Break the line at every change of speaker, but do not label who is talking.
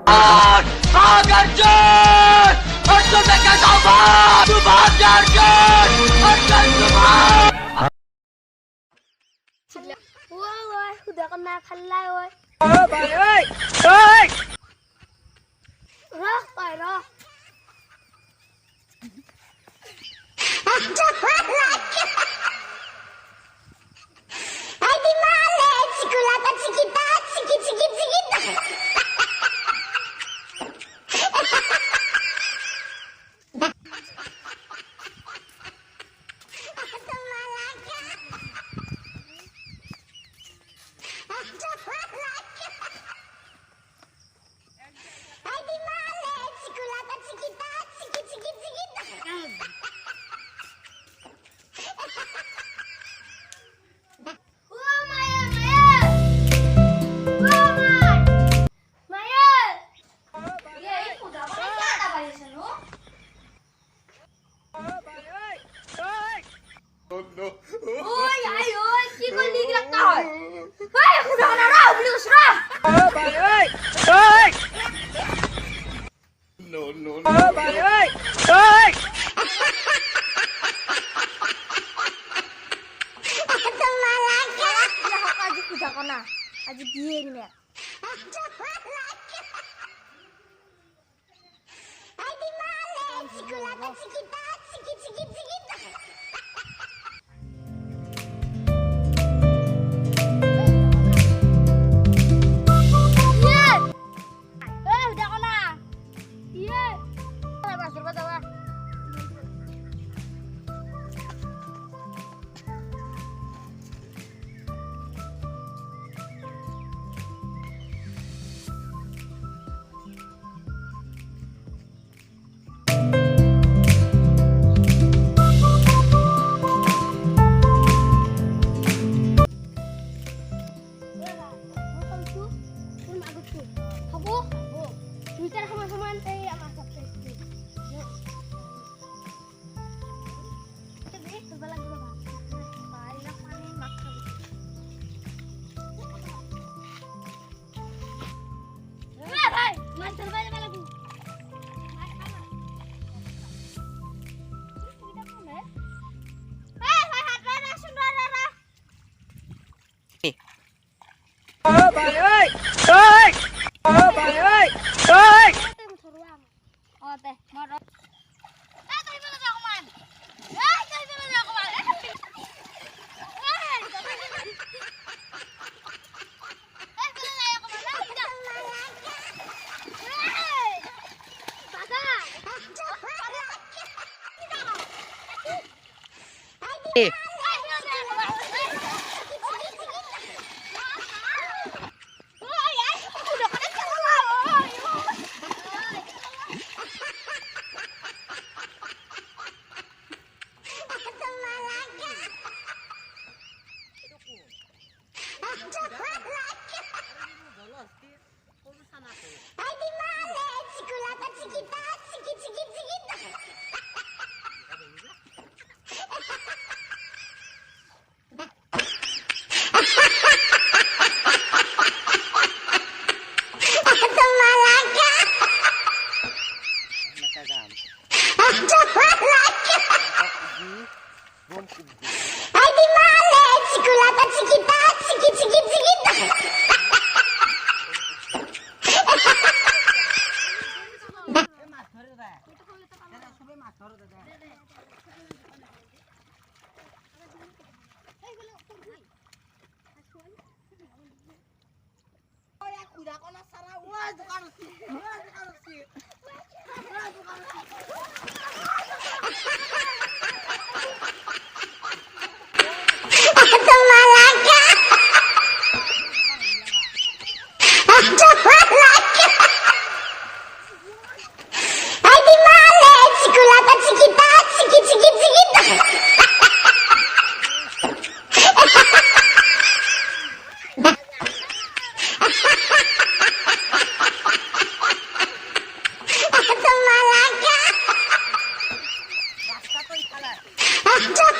भाग अर्जुन! अर्जुन मैं कहता हूँ भाग! तू भाग जा अर्जुन! अर्जुन तू भाग!
Ôi, udah kena kalai oi.
भाई ओए! ओए!
Roh, pai roh.
Ay, di male, cikulata, cikita, cikit, cikit, cikit. Ay, di male, cikulata, cikita, cikit, cikit, cikit.
Wah, Maya, Maya. Wah, Maya. Maya. Ya, ini udah kena kata pai seno. Oi, ayo, ki ko ligrak ta hoy. Hey, udah kena roh, beli usra.
भाई ओए! ओए! No, no, no. भाई ओए! ओए!
Ya, aku aja udah kena. Aja dia ini, Mek.
Ay, di male, cikulata, cikita, cikit, cikit, cikit.
Iya. Udah kena. Iya. Mas, berapa tahu? Bicara sama-sama nanti sama subscribe. Ini coba lagi coba. Banyak paling maksa. Hai, mantul banyak lagi.
भाई ओए! ओए! भाई ओए! ओए!
Oh teh, marah. Tadi mana aku man? Tadi mana aku man?
Ay, di male, cikulata, cikita, cikit, cikit, cikit. Ay, di male, cikulata, cikita, cikit, cikit, cikit. Ay, di male, cikulata, cikita, cikit, cikit, cikit. Malaga.